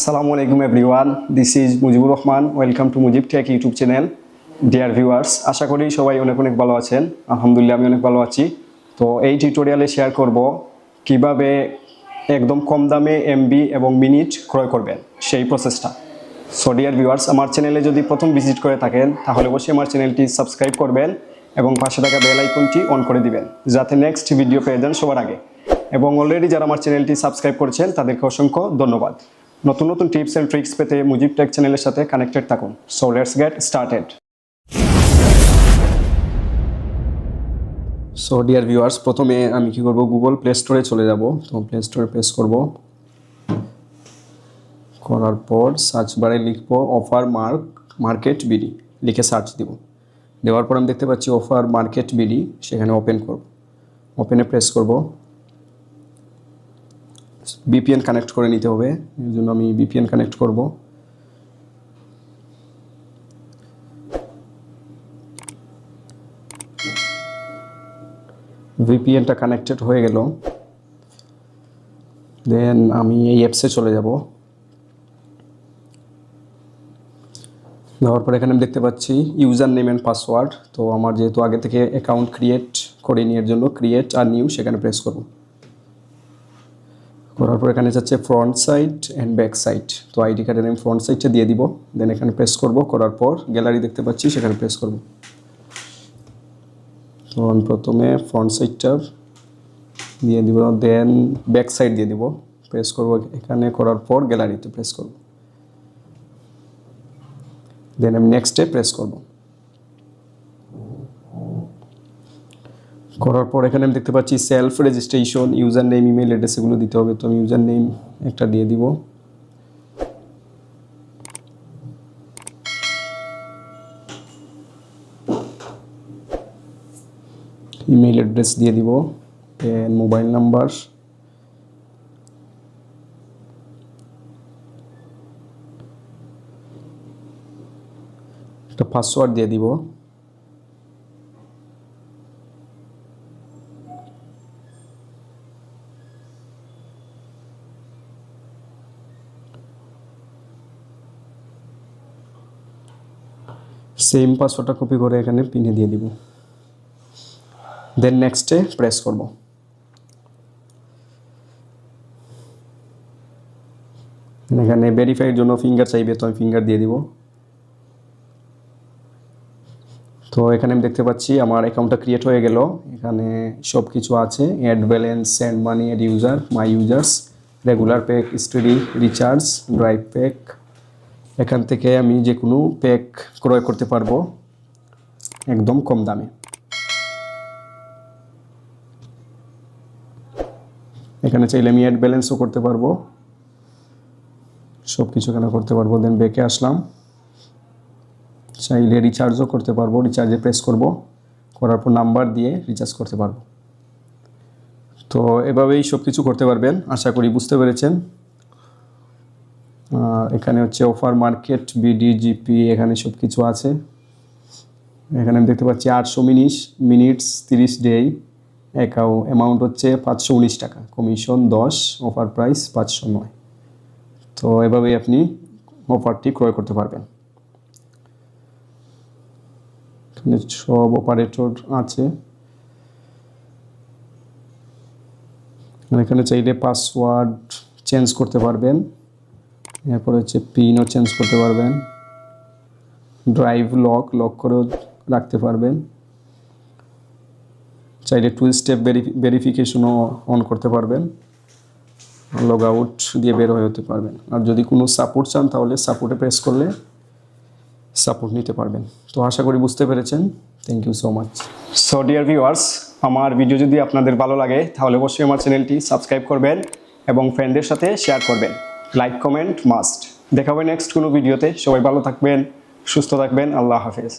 Assalamualaikum everyone, this is Mujibur Rahman. Welcome to Mujib Tech YouTube channel. Dear viewers, আশা করি সবাই অনেক ভালো আছেন। আলহামদুলিল্লাহ আমি অনেক ভালো আছি। তো এই টিউটোরিয়ালে শেয়ার করব কিভাবে একদম কম দামে এমবি এবং মিনিট ক্রয় করবেন সেই প্রসেসটা। সো ডিয়ার ভিউয়ার্স, আমার চ্যানেলে যদি প্রথম ভিজিট করে থাকেন তাহলে অবশ্যই আমার চ্যানেলটি সাবস্ক্রাইব করবেন এবং পাশে থাকা বেল আইকনটি অন করে দিবেন যাতে নেক্সট ভিডিও পেয়ে যান সবার আগে। এবং অলরেডি যারা আমার চ্যানেলটি সাবস্ক্রাইব করেছেন তাদেরকে অসংখ্য ধন্যবাদ। নতুন নতুন টিপস এন্ড ট্রিক্স পেতে মুজিব টেক চ্যানেলের সাথে কানেক্টেড থাকুন। So let's get started. So dear viewers, প্রথমে আমি কি করব, গুগল প্লে স্টোরে চলে যাব। তো প্লে স্টোরে প্রেস করব, করার পর সার্চ বারে লিখব অফার মার্কেট বিডি, লিখে সার্চ দিব। দেওয়ার পর আমি দেখতে পাচ্ছি অফার মার্কেট বিডি, সেখানে ওপেন করব। ওপেনে প্রেস করব। VPN কানেক্ট করে নিতে হবে, এর জন্য আমি VPN কানেক্ট করব। VPNটা কানেক্টেড হয়ে গেল। দেন আমি এই অ্যাপসে চলে যাব। যাওয়ার পর এখানে আমি দেখতে পাচ্ছি ইউজার নেম অ্যান্ড পাসওয়ার্ড। তো আমার যেহেতু আগে থেকে অ্যাকাউন্ট ক্রিয়েট করিনি, এর জন্য ক্রিয়েট আর নিউ সেখানে প্রেস করব। করার পর এখানে যাচ্ছে front side and back side. তো আইডি কার্ডের আমি ফ্রন্ট সাইডটা দিয়ে দিব। দেন এখানে প্রেস করব। করার পর গ্যালারি দেখতে পাচ্ছি, সেখানে প্রেস করব। তো আমি প্রথমে ফ্রন্ট সাইডটা দিয়ে দিব, দেন ব্যাক সাইড দিয়ে দিব। প্রেস করব এখানে, করার পর গ্যালারিতে প্রেস করব। দেন আমি নেক্সটে প্রেস করব। করার পর এখানে আমি দেখতে পাচ্ছি self registration, user name, email address এগুলো দিতে হবে। তো আমি ইউজার নেম একটা দিয়ে দিব। ইমেল অ্যাড্রেস দিয়ে দিব। দেন মোবাইল নাম্বার, একটা পাসওয়ার্ড দিয়ে দিব। সেম পাসওয়ার্ডটা কপি করে এখানে পিনে দিয়ে দিব। দেন নেক্সটে প্রেস করব। এখানে ভেরিফাইয়ের জন্য ফিঙ্গার চাইবে, তো আমি ফিঙ্গার দিয়ে দিব। তো এখানে আমি দেখতে পাচ্ছি আমার অ্যাকাউন্টটা ক্রিয়েট হয়ে গেল। এখানে সব কিছু আছে, add balance, send money, add user, my users, regular pack, study, recharge, drive pack. এখান থেকে আমি যে কোনো প্যাক ক্রয় করতে পারবো একদম কম দামে। এখানে চাইলে আমি অ্যাড ব্যালেন্সও করতে পারবো, সব কিছু এখানে করতে পারবো। দেন ব্যাকে আসলাম, চাইলে রিচার্জও করতে পারবো। রিচার্জে প্রেস করব, করার পর নাম্বার দিয়ে রিচার্জ করতে পারবো। তো এভাবেই সব কিছু করতে পারবেন, আশা করি বুঝতে পেরেছেন। এখানে হচ্ছে অফার মার্কেট বিডি, জিপি, এখানে সব কিছু আছে। এখানে আমি দেখতে পাচ্ছি 800 মিনিটস 30 ডে, অ্যামাউন্ট হচ্ছে 519 টাকা, কমিশন 10, অফার প্রাইস 509। তো এভাবেই আপনি অফারটি ক্রয় করতে পারবেন। এখানে সব অপারেটর আছে। এখানে চাইলে পাসওয়ার্ড চেঞ্জ করতে পারবেন, এরপর হচ্ছে পিনও চেঞ্জ করতে পারবেন। ড্রাইভ লক করেও রাখতে পারবেন। চাইলে 2 স্টেপ ভেরিফিকেশনও অন করতে পারবেন। লগ আউট দিয়ে বের হয়ে হতে পারবেন। আর যদি কোনো সাপোর্ট চান তাহলে সাপোর্টে প্রেস করলে সাপোর্ট নিতে পারবেন। তো আশা করি বুঝতে পেরেছেন। Thank you so much. So dear viewers, আমার ভিডিও যদি আপনাদের ভালো লাগে তাহলে অবশ্যই আমার চ্যানেলটি সাবস্ক্রাইব করবেন এবং ফ্রেন্ডদের সাথে শেয়ার করবেন। Like comment must. দেখা হবে নেক্সট কোনো ভিডিওতে। সবাই ভালো থাকবেন, সুস্থ থাকবেন। আল্লাহ হাফেজ।